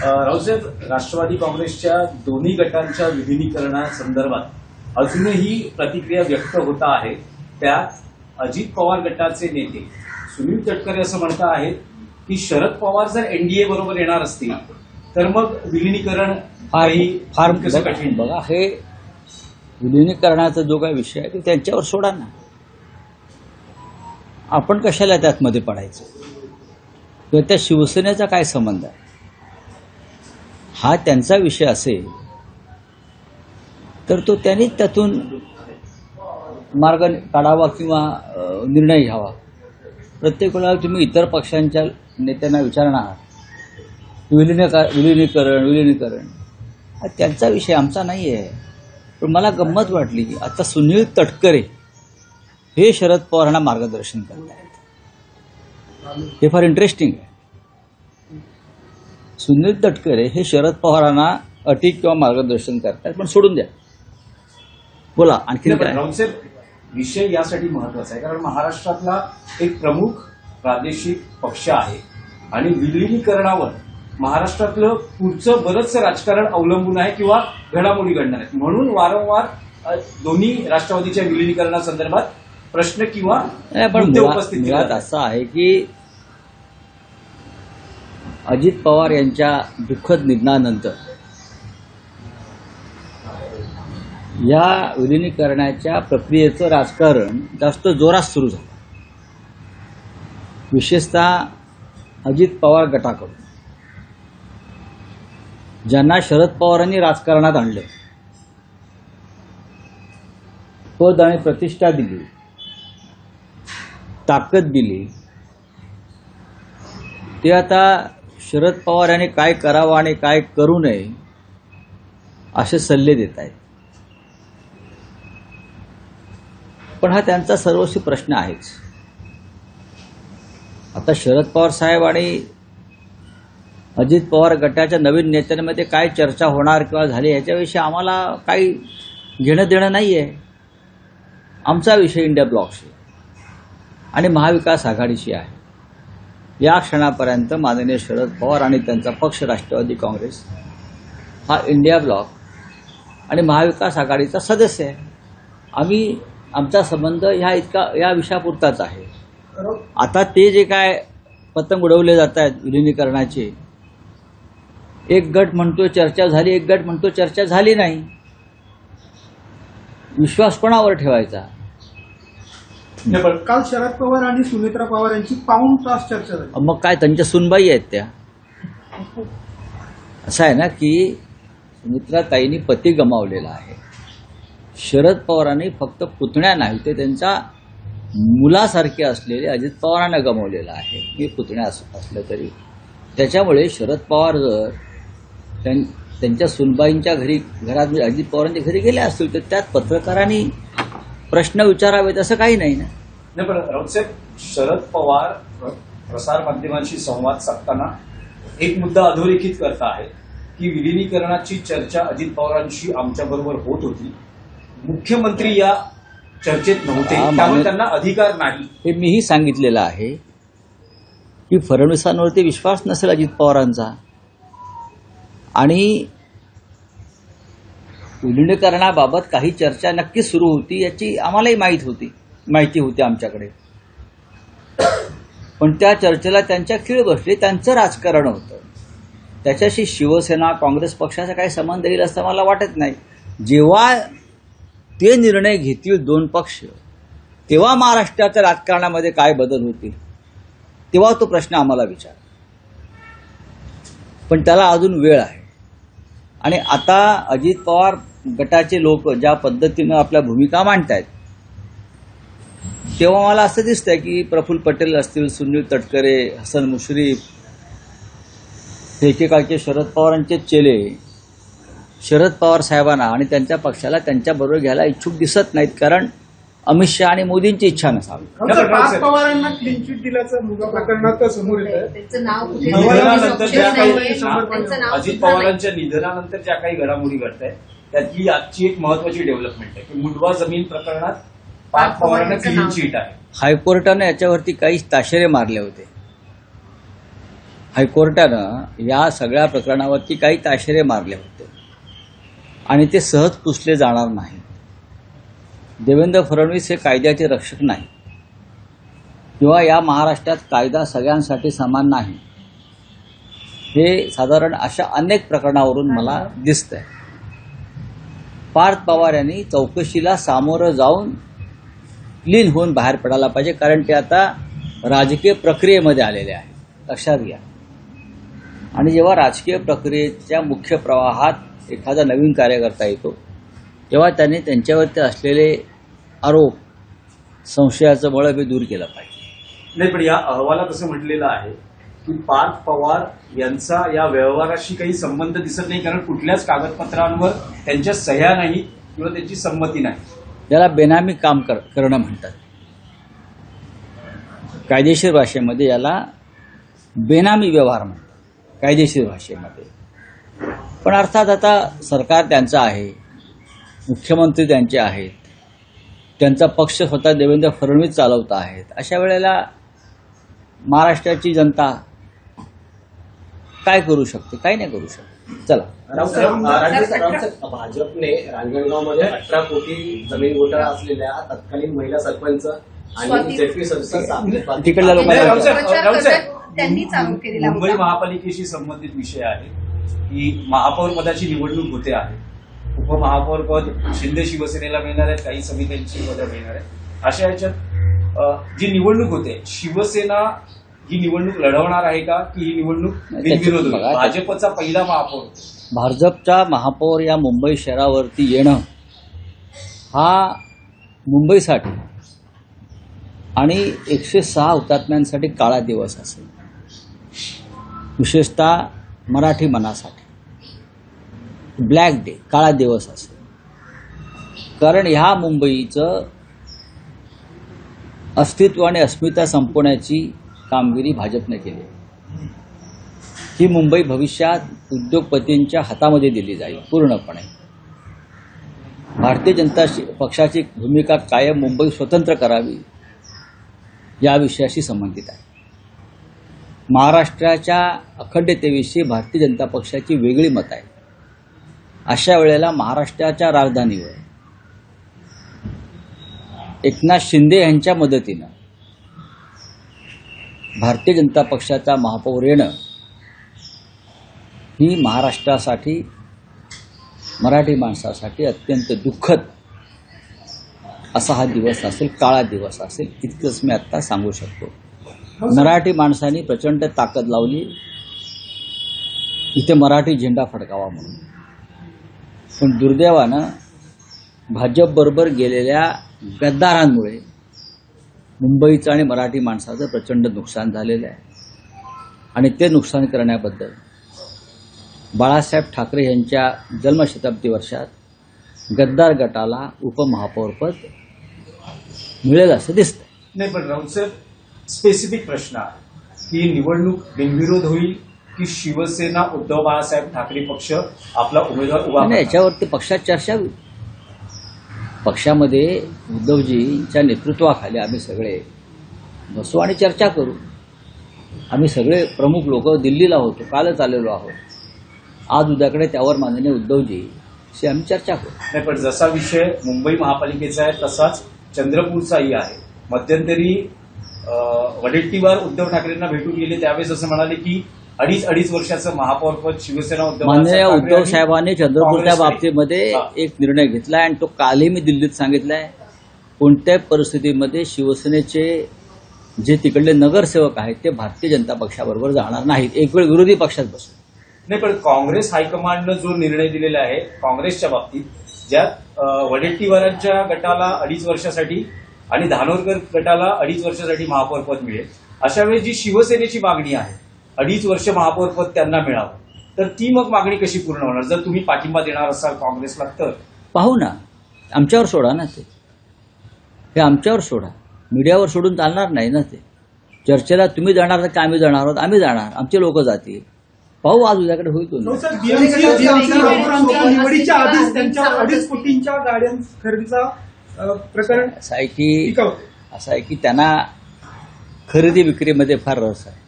राऊसाहेब, राष्ट्रवादी काँग्रेसच्या दोन्ही गटांच्या विलिनीकरणासंदर्भात अजूनही प्रतिक्रिया व्यक्त होत आहे. त्यात अजित पवार गटाचे नेते सुनील तटकरे असं म्हणत आहेत की शरद पवार जर एनडीए बरोबर येणार असतील तर मग विलिनीकरण फार कठीण. बघा, हे विलिनीकरणाचा जो काही विषय आहे तो त्यांच्यावर सोडा ना. आपण कशाला त्यातमध्ये पडायचं? किंवा त्या शिवसेनेचा काय संबंध आहे? हा त्यांचा विषय असेल तर तो त्यांनीच त्यातून मार्ग काढावा किंवा निर्णय घ्यावा. प्रत्येक वेळेला तुम्ही इतर पक्षांच्या नेत्यांना विचारणार विलिनीकरण हा त्यांचा विषय, आमचा नाही आहे. पण मला गंमत वाटली की आता सुनील तटकरे हे शरद पवारांना मार्गदर्शन करत आहेत. हे फार इंटरेस्टिंग आहे. सुनील तटकरे हे शरद पवारांना अटी किंवा मार्गदर्शन करतात. पण सोडून द्या, बोला आणखी काय. राऊसाहेब, विषय यासाठी महत्वाचा आहे कारण महाराष्ट्रातला एक प्रमुख प्रादेशिक पक्ष आहे आणि विलिनीकरणावर महाराष्ट्रातलं पुढचं बरंचसं राजकारण अवलंबून आहे किंवा घडामोडी घडणार आहेत. म्हणून वारंवार दोन्ही राष्ट्रवादीच्या विलिनीकरणासंदर्भात प्रश्न किंवा मुद्दे उपस्थित मुळात असं आहे की अजित पवार यांच्या दुःखद निधनानंतर या विलिनीकरणाच्या प्रक्रियेचं राजकारण जास्त जोरात सुरू झालं. विशेषतः अजित पवार गटाकडून, ज्यांना शरद पवारांनी राजकारणात आणले, पद आणि प्रतिष्ठा दिली, ताकद दिली, ते आता शरद पवार यांनी काय करावं आणि काय करू नये असे सल्ले देत आहेत. पण हा त्यांचा सर्वस्वी प्रश्न आहेच. आता शरद पवार साहेब आणि अजित पवार गटाच्या नवीन नेत्यांमध्ये काय चर्चा होणार किंवा झाली याच्याविषयी आम्हाला काही घेणं देणं नाही आहे. आमचा विषय इंडिया ब्लॉकशी आणि महाविकास आघाडीशी आहे. या क्षणापर्यंत माननीय शरद पवार आणि त्यांचा पक्ष राष्ट्रवादी काँग्रेस हा इंडिया ब्लॉक आणि महाविकास आघाडीचा सदस्य आहे. आम्ही आमचा संबंध या विषयापुरताच आहे. आता ते जे काय पतंग उडवले जात आहेत विलिनीकरणाचे, एक गट म्हणतो चर्चा झाली, एक गट म्हणतो चर्चा झाली नाही. विश्वास कोणावर ठेवायचा? काल शरद पवार आणि सुमित्रा पवार यांची पाऊण तास चर्चा झाली. मग काय त्यांच्या सुनबाई आहेत त्या? असं आहे ना की सुमित्रा ताईंनी पती गमावलेला आहे. शरद पवारांनी फक्त पुतण्या नाही, ते त्यांच्या मुलासारखे असलेले अजित पवारांना गमावलेला आहे. मी पुतण्या असलं तरी त्याच्यामुळे शरद पवार जर त्यांच्या सुनबाईंच्या घरात अजित पवारांच्या घरी गेले असतील तर त्यात पत्रकारांनी प्रश्न विचारावेत असं काही नाही ना. नाही, पण राऊसाहेब, शरद पवार प्रसार माध्यमांशी संवाद साधताना एक मुद्दा अधोरेखित करत आहेत की विलिनीकरणाची चर्चा अजित पवारांशी आमच्याबरोबर होत होती, मुख्यमंत्री या चर्चेत नव्हते, त्यामुळे त्यांना अधिकार नाही. हे मीही सांगितलेलं आहे की फडणवीसांवरती विश्वास नसेल अजित पवारांचा आणि विलिनीकरणाबाबत काही चर्चा नक्कीच सुरू होती याची आम्हालाही माहिती होती आमच्याकडे. पण त्या चर्चेला त्यांच्या खीळ बसली, त्यांचं राजकारण होतं. त्याच्याशी शिवसेना काँग्रेस पक्षाचा काही संबंध येईल असं मला वाटत नाही. जेव्हा ते निर्णय घेतील दोन पक्ष, तेव्हा महाराष्ट्राच्या राजकारणामध्ये काय बदल होतील तेव्हा तो प्रश्न आम्हाला विचार. पण त्याला अजून वेळ आहे. आणि आता अजित पवार गटाचे लोक ज्या पद्धतीनं आपल्या भूमिका मांडतायत तेव्हा मला असं दिसतंय की प्रफुल्ल पटेल असतील, सुनील तटकरे, हसन मुश्रीफ हे एकेकाळचे शरद पवारांचे चेले शरद पवार साहेबांना आणि त्यांच्या पक्षाला त्यांच्याबरोबर घ्यायला इच्छुक दिसत नाहीत, कारण अमित शहा आणि मोदींची इच्छा नसावी. पवारांना क्लीन चिट दिल्याचं मुगा प्रकरणात समोर येत आहे. अजित पवारांच्या निधनानंतर ज्या काही घडामोडी घडत आहेत त्यातली आजची एक महत्वाची डेव्हलपमेंट आहे की मुंडवा जमीन प्रकरणात पार्थ पवारांना क्लीन चिट आहे. हायकोर्टाने याच्यावरती काही ताशेरे मारले होते. हायकोर्टानं या सगळ्या प्रकरणावरती काही ताशेरे मारले होते आणि ते सहज पुसले जाणार नाही. देवेंद्र फडणवीस हे कायद्याचे रक्षक नाही किंवा या महाराष्ट्रात कायदा सगळ्यांसाठी समान नाही, हे साधारण अशा अनेक प्रकरणावरून मला दिसतंय. पार्थ पवार यांनी चौकशीला सामोरं जाऊन क्लीन होऊन बाहेर पडायला पाहिजे, कारण ते आता राजकीय प्रक्रियेमध्ये आलेले आहे, लक्षात घ्या. आणि जेव्हा राजकीय प्रक्रियेच्या मुख्य प्रवाहात एखादा नवीन कार्यकर्ता येतो तेव्हा त्यांनी त्यांच्यावरती असलेले आरोप, संशयाचं बळं दूर केलं पाहिजे. नाही, पण या अहवालात असं म्हटलेलं आहे की पार्थ पवार यांचा या व्यवहाराशी काही संबंध दिसत नाही, कारण कुठल्याच कागदपत्रांवर त्यांच्या सह्या नाही किंवा त्यांची संमती नाही. त्याला बेनामी काम करणं म्हणतात. कायदेशीर भाषेमध्ये याला बेनामी व्यवहार म्हणतात, कायदेशीर भाषेमध्ये. पण अर्थात आता सरकार त्यांचं आहे, मुख्यमंत्री त्यांचे आहेत, त्यांचा पक्ष स्वतः देवेंद्र फडणवीस चालवत आहेत. अशा वेळेला महाराष्ट्राची जनता काय करू शकते? काही नाही करू शकते. चला, भाजपने रांजणगावमध्ये 18 कोटी जमीन घोटाळा असलेल्या तत्कालीन महिला सरपंच आणि जेपी सदस्य तिकडल्या लोकांना त्यांनी चालू केलेला मुंबई होता. महापालिकेशी संबंधित विषय आहे की महापौर पदाची निवडणूक होते आहे. उपमहापौर पद शिंदे शिवसेनेला मिळणार आहेत, काही समित्यांची पदं मिळणार आहेत. अशा याच्यात जी निवडणूक होते, शिवसेना ही निवडणूक लढवणार आहे का, की ही निवडणूक बिनविरोध होईल? भाजपचा पहिला महापौर, भाजपचा महापौर या मुंबई शहरावरती येणं हा मुंबईसाठी आणि 106 हुतात्म्यांसाठी काळा दिवस असेल, विशेषतः मराठी मनासाठी ब्लॅक डे, काळा दिवस असेल. कारण ह्या मुंबईचं अस्तित्व आणि अस्मिता संपवण्याची कामगिरी भाजपने केली. ही मुंबई भविष्यात उद्योगपतींच्या हातामध्ये दिली जाईल पूर्णपणे. भारतीय जनता पक्षाची भूमिका कायम मुंबई स्वतंत्र करावी या विषयाशी संबंधित आहे. महाराष्ट्राच्या अखंडतेविषयी भारतीय जनता पक्षाची वेगळी मत आहे. अशा वेळेला महाराष्ट्राच्या राजधानीवर एकनाथ शिंदे यांच्या मदतीनं भारतीय जनता पक्षाचा महापौर येणं ही महाराष्ट्रासाठी, मराठी माणसासाठी अत्यंत दुःखद असा हा दिवस असेल, काळा दिवस असेल, इतकंच मी आत्ता सांगू शकतो. मराठी माणसांनी प्रचंड ताकद लावली इथे मराठी झेंडा फडकावा म्हणून. पण दुर्दैवानं भाजपबरोबर गेलेल्या गद्दारांमुळे मुंबईचं आणि मराठी माणसाचं प्रचंड नुकसान झालेलं आहे. आणि ते नुकसान करण्याबद्दल बाळासाहेब ठाकरे यांच्या जन्मशताब्दी वर्षात गद्दार गटाला उपमहापौरपद मिळेल असं दिसतं. नाही, पण राऊत साहेब, स्पेसिफिक प्रश्न आहे की निवडणूक बिनविरोध होईल की शिवसेना उद्धव बाळासाहेब ठाकरे पक्ष आपला उमेदवार उभा आणि करणार? याच्यावरती पक्षात चर्चा होईल. पक्षामध्ये उद्धवजींच्या नेतृत्वाखाली आम्ही सगळे बसू आणि चर्चा करू. आम्ही सगळे प्रमुख लोक दिल्लीला होतो, कालच आलेलो आहोत. आज उद्याकडे त्यावर माननीय उद्धवजीशी आम्ही चर्चा करू. नाही, पण जसा विषय मुंबई महापालिकेचा आहे तसाच चंद्रपूरचाही आहे. मध्यंतरी वडेट्टीवार उद्धव ठाकरेंना भेटून गेले, त्यावेळेस असं म्हणाले की अडीच वर्षाचं महापौरपद शिवसेना माननीय ठाकरे उद्धव आणि साहेबांनी चंद्रपूरच्या काँग्रेसकडे. बाबतीमध्ये हा. एक निर्णय घेतला आणि तो कालही मी दिल्लीत सांगितलाय. कोणत्याही परिस्थितीमध्ये शिवसेनेचे जे तिकडले नगरसेवक आहेत ते भारतीय जनता पक्षाबरोबर जाणार नाहीत. एक वेळ विरोधी पक्षात बसू. नाही, पण काँग्रेस हायकमांडनं जो निर्णय दिलेला आहे काँग्रेसच्या बाबतीत, ज्यात वडेट्टीवारांच्या गटाला 2.5 वर्षासाठी आणि धानोरकर गटाला 2.5 वर्षासाठी महापौरपद मिळेल, अशा वेळी जी शिवसेनेची मागणी आहे 2.5 वर्ष महापौरपद त्यांना मिळावं, तर ती मग मागणी कशी पूर्ण होणार? जर तुम्ही पाठिंबा देणार असाल काँग्रेसला तर पाहू ना, आमच्यावर सोडा ना. हे आमच्यावर सोडा, मीडियावर सोडून चालणार नाही ना. ते चर्चेला तुम्ही जाणार तर आम्ही जाणार आहोत, आम्ही जाणार, आमचे लोक जातील. पाहू आज उद्याकडे होईल तो. निवडीच्या आधीच त्यांच्या 2.5 कोटींच्या गाड्या खरेदीचा प्रकरण असं आहे की त्यांना खरेदी विक्रीमध्ये फार रस आहे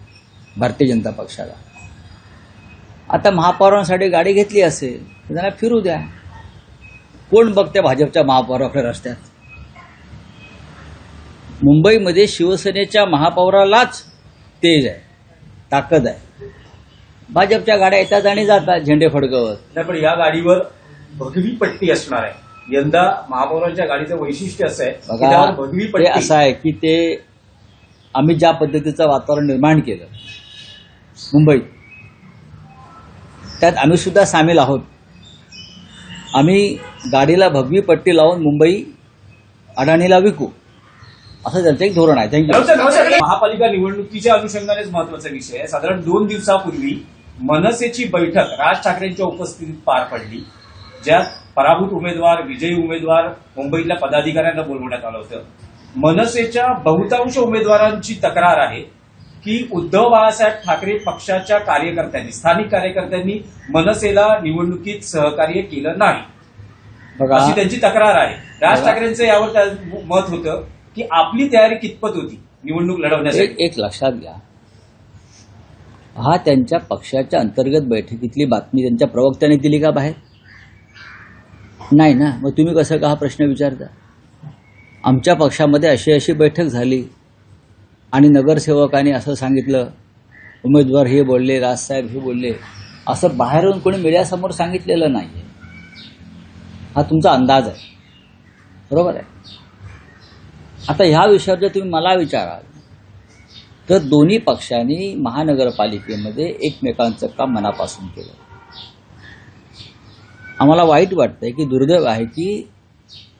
भारतीय जनता पक्षाला. आता महापौरांसाठी गाडी घेतली असेल तर त्यांना फिरू द्या. कोण बघते भाजपच्या महापौराकडे रस्त्यात? मुंबईमध्ये शिवसेनेच्या महापौरालाच तेज आहे, ताकद आहे. भाजपच्या गाड्या येतात आणि जातात झेंडे फडकवत. नाही, पण या गाडीवर भगवी पट्टी असणार आहे. यंदा महापौरांच्या गाडीचं वैशिष्ट्य असं आहे की बघा, त्यावर भगवी ते पट्टी. असं आहे की ते आम्ही ज्या पद्धतीचं वातावरण निर्माण केलं मुंबईत, त्यात आम्ही सुद्धा सामील आहोत. आम्ही गाडीला भगवी पट्टी लावून मुंबई अडाणीला विकू, असं त्यांचं एक धोरण आहे. थँक्यू. महापालिका निवडणुकीच्या अनुषंगानेच महत्वाचा विषय आहे. साधारण 2 दिवसापूर्वी मनसेची बैठक राज ठाकरेंच्या उपस्थितीत पार पडली, ज्यात पराभूत उमेदवार, विजयी उमेदवार, मुंबईतल्या पदाधिकाऱ्यांना बोलवण्यात आलं होतं. मनसेच्या बहुतांश उमेदवारांची तक्रार आहे की उद्धव बाळासाहेब ठाकरे पक्षाच्या कार्यकर्त्यांनी, स्थानिक कार्यकर्त्यांनी मनसेला निवडणुकीत सहकार्य केलं नाही, बघा, अशी त्यांची तक्रार आहे. राज ठाकरेंचं यावर मत होतं की आपली तयारी कितपत होती निवडणूक लढवण्यासाठी. एक लक्षात घ्या, हा त्यांच्या पक्षाच्या अंतर्गत बैठकीतली बातमी त्यांच्या प्रवक्त्याने दिली का बाहेर? नाही ना. मग तुम्ही कसं का हा प्रश्न विचारता? आमच्या पक्षामध्ये अशी अशी बैठक झाली आणि नगरसेवकांनी असं सांगितलं, उमेदवार हे बोलले, राजसाहेब हे बोलले, असं बाहेरून कोणी मीडियासमोर सांगितलेलं नाही. हा तुमचा अंदाज आहे, बरोबर आहे. आता ह्या विषयावर जर तुम्ही मला विचाराल तर दोन्ही पक्षांनी महानगरपालिकेमध्ये एकमेकांचं काम मनापासून केलं. आम्हाला वाईट वाटतंय की दुर्दैव आहे की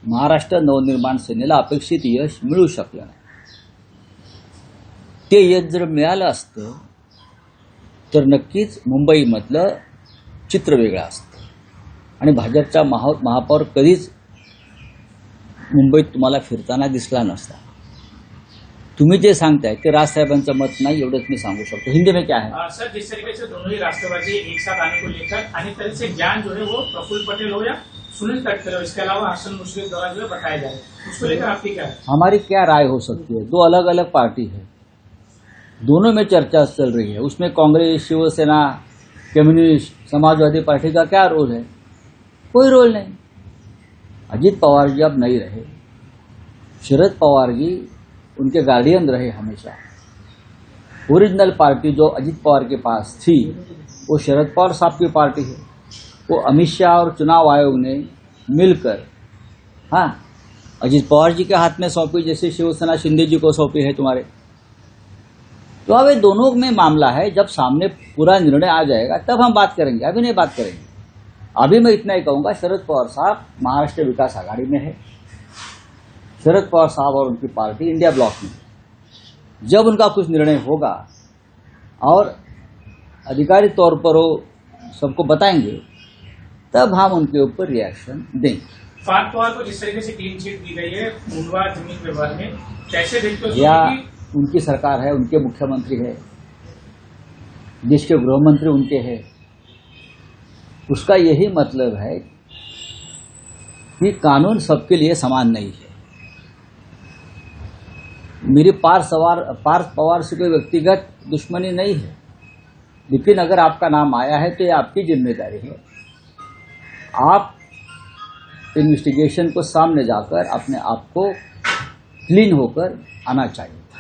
महाराष्ट्र नवनिर्माण सेनेला अपेक्षित यश मिळू शकलं नाही. ते यश जर मिळालं असतं तर नक्कीच मुंबईमधलं चित्र वेगळं असतं आणि भाजपचा महापौर कधीच मुंबईत तुम्हाला फिरताना दिसला नसता. तुम्ही जे सांगताय ते राजसाहेबांचं मत नाही, एवढंच मी सांगू शकतो. हिंदी में क्या है सर, जिस तरीके से दोनों ही राष्ट्रवादी एक साथ आने को लेकर अन्य तरह से ज्ञान जो है वो प्रफुल्ल पटेल हो या सुनील तटकरे हो, इसके अलावा हसन मुश्रीफ द्वारा जो है बताया जाए, उसको लेकर आपकी क्या है? हमारी क्या राय हो सकती है? दो अलग अलग पार्टी है, दोनों में चर्चा चल रही है. उसमें कांग्रेस, शिवसेना, कम्युनिस्ट, समाजवादी पार्टी का क्या रोल है? कोई रोल नहीं. अजीत पवार जी अब नहीं रहे, शरद पवार जी उनके गार्डियन रहे हमेशा. ओरिजिनल पार्टी जो अजीत पवार के पास थी वो शरद पवार साहब की पार्टी है. वो अमित शाह और चुनाव आयोग ने मिलकर अजीत पवार जी के हाथ में सौंपी, जैसे शिवसेना शिंदे जी को सौंपी है तुम्हारे. तो अब ये दोनों में मामला है. जब सामने पूरा निर्णय आ जाएगा तब हम बात करेंगे, अभी नहीं बात करेंगे. अभी मैं इतना ही कहूंगा, शरद पवार साहब महाराष्ट्र विकास आघाड़ी में है. शरद पवार साहब और उनकी पार्टी इंडिया ब्लॉक में. जब उनका कुछ निर्णय होगा और अधिकारिक तौर पर वो सबको बताएंगे तब हम उनके ऊपर रिएक्शन देंगे. फात पवार को जिस तरीके से क्लीन चिट दी गई है मुंडवा जमीन विवाद में, कैसे देखते हो? या उनकी सरकार है, उनके मुख्यमंत्री है, देश के गृह मंत्री उनके हैं. उसका यही मतलब है कि कानून सबके लिए समान नहीं है. मेरी पार्थ पवार से कोई व्यक्तिगत दुश्मनी नहीं है, लेकिन अगर आपका नाम आया है तो ये आपकी जिम्मेदारी है. आप इन्वेस्टिगेशन को सामने जाकर अपने आप को क्लीन होकर आना चाहिए.